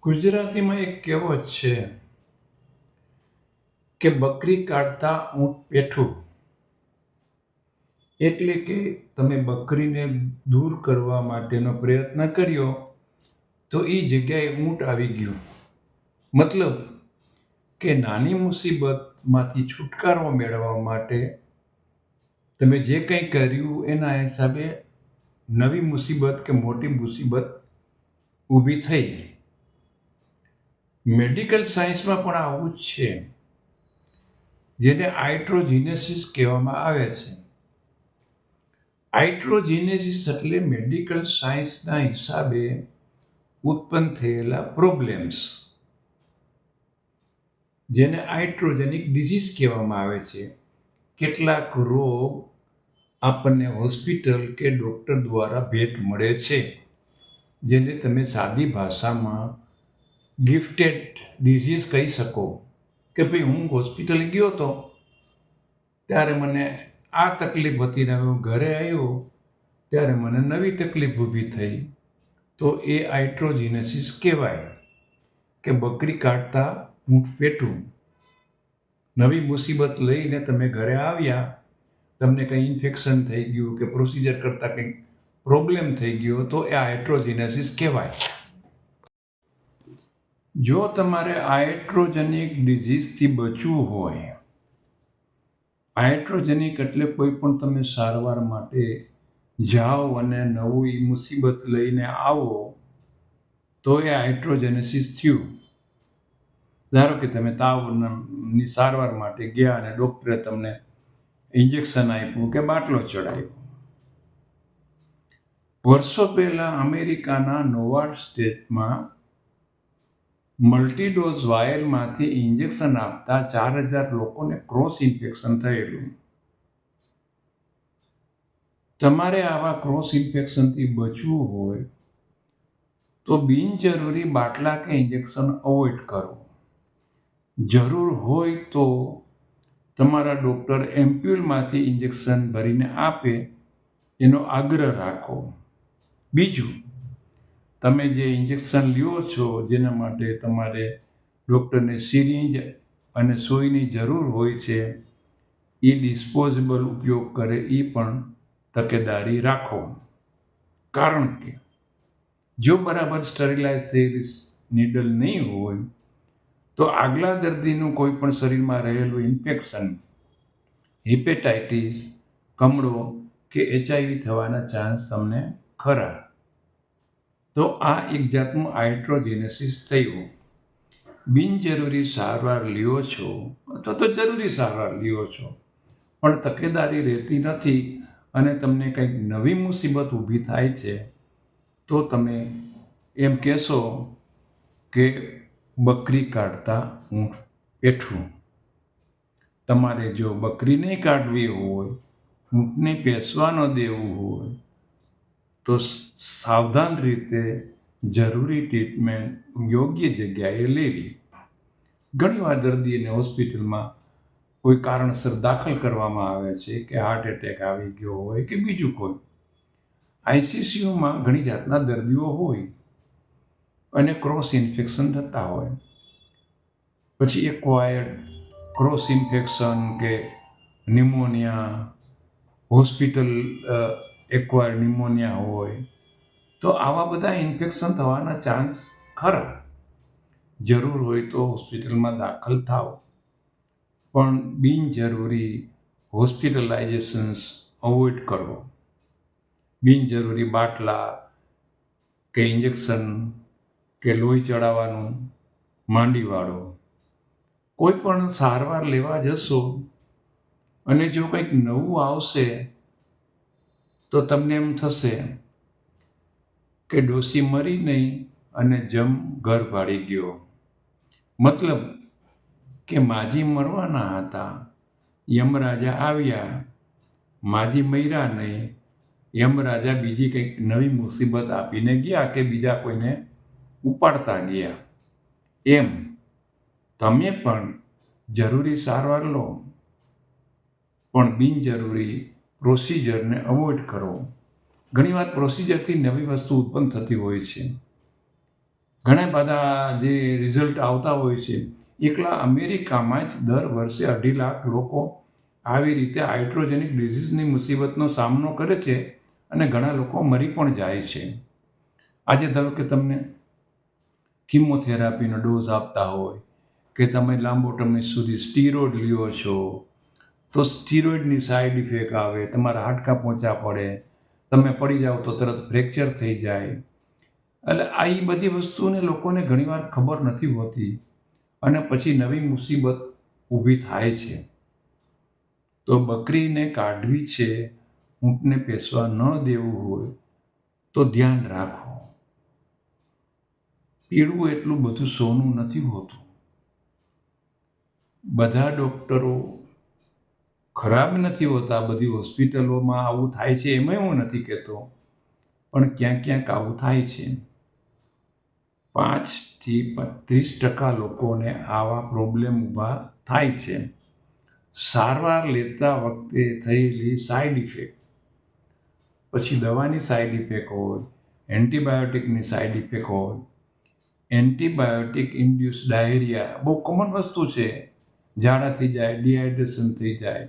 ગુજરાતીમાં એક કહેવત છે કે બકરી કાઢતા ઊંટ પેઠું. એટલે કે તમે બકરીને દૂર કરવા માટેનો પ્રયત્ન કર્યો તો એ જગ્યાએ ઊંટ આવી ગયું. મતલબ કે નાની મુસીબતમાંથી છુટકારો મેળવવા માટે તમે જે કંઈ કર્યું એના હિસાબે નવી મુસીબત કે મોટી મુસીબત ઊભી થઈ. મેડિકલ સાયન્સમાં પણ આવું જ છે, જેને આઇટ્રોજીનેસિસ કહેવામાં આવે છે. આઇટ્રોજીનેસિસ એટલે મેડિકલ સાયન્સના હિસાબે ઉત્પન્ન થયેલા પ્રોબ્લેમ્સ, જેને આઇટ્રોજેનિક ડિઝીઝ કહેવામાં આવે છે. કેટલાક રોગ આપણને હોસ્પિટલ કે ડૉક્ટર દ્વારા ભેટ મળે છે, જેને તમે સાદી ભાષામાં ગિફ્ટેડ ડિઝીઝ કહી શકો. કે ભાઈ હું હોસ્પિટલ ગયો હતો ત્યારે મને આ તકલીફ હતી ને હું ઘરે આવ્યો ત્યારે મને નવી તકલીફ ઊભી થઈ, તો એ આઇટ્રોજીનેસિસ કહેવાય. કે બકરી કાઢતા ઊંટ પેઠું. નવી મુસીબત લઈને તમે ઘરે આવ્યા, તમને કંઈ ઇન્ફેક્શન થઈ ગયું કે પ્રોસિજર કરતાં કંઈક પ્રોબ્લેમ થઈ ગયો તો એ આઇટ્રોજીનેસિસ કહેવાય. જો તમારે આઇટ્રોજેનિક ડિઝીઝથી બચવું હોય, આઇટ્રોજેનિક એટલે કોઈ પણ તમે સારવાર માટે જાઓ અને નવી મુસીબત લઈને આવો તો એ આઇટ્રોજેનેસિસ થયું. ધારો કે તમે તાવની સારવાર માટે ગયા અને ડૉક્ટરે તમને ઇન્જેક્શન આપ્યું કે બાટલો ચડાવ્યો. વર્ષો પહેલાં અમેરિકાના નોવાર્ડ સ્ટેટમાં મલ્ટીડોઝ વાયલમાંથી ઇન્જેક્શન આપતા 4,000 લોકોને ક્રોસ ઇન્ફેક્શન થયેલું. તમારે આવા ક્રોસ ઇન્ફેક્શનથી બચવું હોય તો બિનજરૂરી બાટલા કે ઇન્જેક્શન અવોઇડ કરો. જરૂર હોય તો તમારા ડૉક્ટર એમ્પ્યુલમાંથી ઇન્જેક્શન ભરીને આપે એનો આગ્રહ રાખો. બીજું, તમે જે ઇન્જેક્શન લ્યો છો જેના માટે તમારે ડૉક્ટરને સિરિંજ અને સુઈની જરૂર હોય છે, એ ડિસ્પોઝેબલ ઉપયોગ કરે એ પણ તકેદારી રાખો. કારણ કે જો બરાબર સ્ટરીલાઇઝ થયેલી નીડલ નહીં હોય તો આગલા દર્દીનું કોઈ પણ શરીરમાં રહેલું ઇન્ફેક્શન, હિપેટાઇટિસ, કમળો કે HIV થવાના ચાન્સ તમને ખરા. તો આ એક જાતનું આઇટ્રોજીનેસિસ થયું. બિનજરૂરી સારવાર લ્યો છો અથવા તો જરૂરી સારવાર લ્યો છો પણ તકેદારી રહેતી નથી અને તમને કંઈક નવી મુસીબત ઊભી થાય છે, તો તમે એમ કહેશો કે બકરી કાઢતા ઊંટ પેઠું. તમારે જો બકરી નહીં કાઢવી હોય, ઊંટને પેસવા ન દેવું હોય તો સાવધાન રીતે જરૂરી ટ્રીટમેન્ટ યોગ્ય જગ્યાએ લેવી. ઘણીવાર દર્દીને હોસ્પિટલમાં કોઈ કારણસર દાખલ કરવામાં આવે છે કે હાર્ટ એટેક આવી ગયો હોય કે બીજું કોઈ. ICCUમાં ઘણી જાતના દર્દીઓ હોય અને ક્રોસ ઇન્ફેક્શન થતા હોય. પછી એક્વાયર્ડ ક્રોસ ઇન્ફેક્શન કે ન્યુમોનિયા, હોસ્પિટલ એક્વાયર્ડ ન્યુમોનિયા હોય, તો આવા બધા ઇન્ફેક્શન થવાના ચાન્સ ખરા. જરૂર હોય તો હોસ્પિટલમાં દાખલ થાવ, પણ બિનજરૂરી હોસ્પિટલાઇઝેશન્સ અવોઇડ કરો. બિનજરૂરી બાટલા કે ઇન્જેક્શન કે લોહી ચડાવવાનું માંડી વાળો. કોઈ પણ સારવાર લેવા જશો અને જો કંઈક નવું આવશે તો તમને એમ થશે કે ડોશી મરી નહીં અને જમ ઘર ભાળી ગયો. મતલબ કે માજી મરવાના હતા, યમરાજા આવ્યા, માજી મર્યા નહીં, યમરાજા બીજી કંઈક નવી મુસીબત આપીને ગયા કે બીજા કોઈને ઉપાડતા ગયા. એમ તમે પણ જરૂરી સારવાર લો પણ બિનજરૂરી પ્રોસિજરને અવોઇડ કરો. ઘણીવાર પ્રોસિજરથી નવી વસ્તુ ઉત્પન્ન થતી હોય છે. ઘણા બધા જે રિઝલ્ટ આવતા હોય છે, એકલા અમેરિકામાં જ દર વર્ષે 2.5 લાખ લોકો આવી રીતે હાઇડ્રોજેનિક ડિઝીઝની મુસીબતનો સામનો કરે છે અને ઘણા લોકો મરી પણ જાય છે. આજે ધારો કે તમને કિમોથેરાપીનો ડોઝ આપતા હોય કે તમે લાંબો સમય સુધી સ્ટીરોઇડ લ્યો છો, તો સ્ટીરોઇડની સાઈડ ઇફેક્ટ આવે, તમારા હાડકાં પોચા પડે, તમે પડી જાઓ તો તરત ફ્રેક્ચર થઈ જાય. એટલે આ એ બધી વસ્તુને લોકોને ઘણીવાર ખબર નથી હોતી અને પછી નવી મુસીબત ઊભી થાય છે. તો બકરીને કાઢવી છે, ઊંટને પેસવા ન દેવું હોય તો ધ્યાન રાખો. પીળું એટલું બધું સોનું નથી હોતું. બધા ડૉક્ટરો ખરાબ નથી હોતા, બધી હોસ્પિટલોમાં આવું થાય છે એમાંય હું નથી કહેતો, પણ ક્યાંક ક્યાંક આવું થાય છે. 5થી 30% લોકોને આવા પ્રોબ્લેમ ઊભા થાય છે. સારવાર લેતા વખતે થયેલી સાઈડ ઇફેક્ટ, પછી દવાની સાઈડ ઇફેક્ટ હોય, એન્ટિબાયોટિકની સાઈડ ઇફેક્ટ હોય, એન્ટિબાયોટિક ઇન્ડ્યુસ ડાયરિયા બહુ કોમન વસ્તુ છે, ઝાડા થઈ જાય, ડિહાઇડ્રેશન થઈ જાય.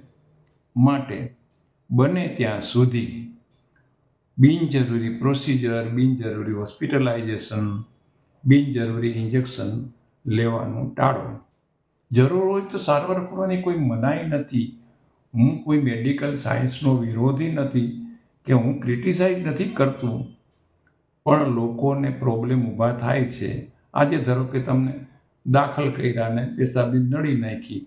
માટે બને ત્યાં સુધી બિનજરૂરી પ્રોસિજર, બિનજરૂરી હોસ્પિટલાઇઝેશન, બિનજરૂરી ઇન્જેક્શન લેવાનું ટાળો. જરૂર હોય તો સારવાર કરવાની કોઈ મનાઈ નથી. હું કોઈ મેડિકલ સાયન્સનો વિરોધી નથી કે હું ક્રિટિસાઇઝ નથી કરતું, પણ લોકોને પ્રોબ્લેમ ઊભા થાય છે. આજે ધારો કે તમને દાખલ કર્યા ને પેશાબની નળી નાખી,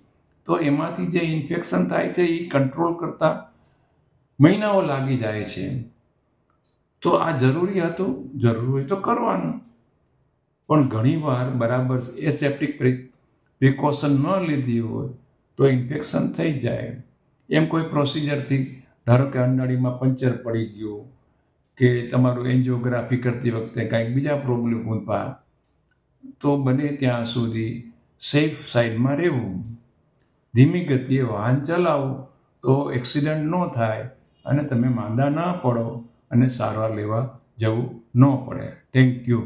તો એમાંથી જે ઇન્ફેક્શન થાય છે એ કંટ્રોલ કરતાં મહિનાઓ લાગી જાય છે. તો આ જરૂરી હતું? જરૂર હોય તો કરવાનું, પણ ઘણીવાર બરાબર એસેપ્ટિક પ્રિકોશન ન લીધી હોય તો ઇન્ફેક્શન થઈ જાય. એમ કોઈ પ્રોસિજરથી ધારો કે નળીમાં પંચર પડી ગયું કે તમારું એન્જિયોગ્રાફી કરતી વખતે કાંઈક બીજા પ્રોબ્લેમ ઊભા, તો બને ત્યાં સુધી સેફ સાઈડમાં રહેવું. ધીમી ગતિએ વાહન ચલાવો તો એક્સિડન્ટ ન થાય અને તમે માંદા ન પડો અને સારવાર લેવા જવું ન પડે. Thank you.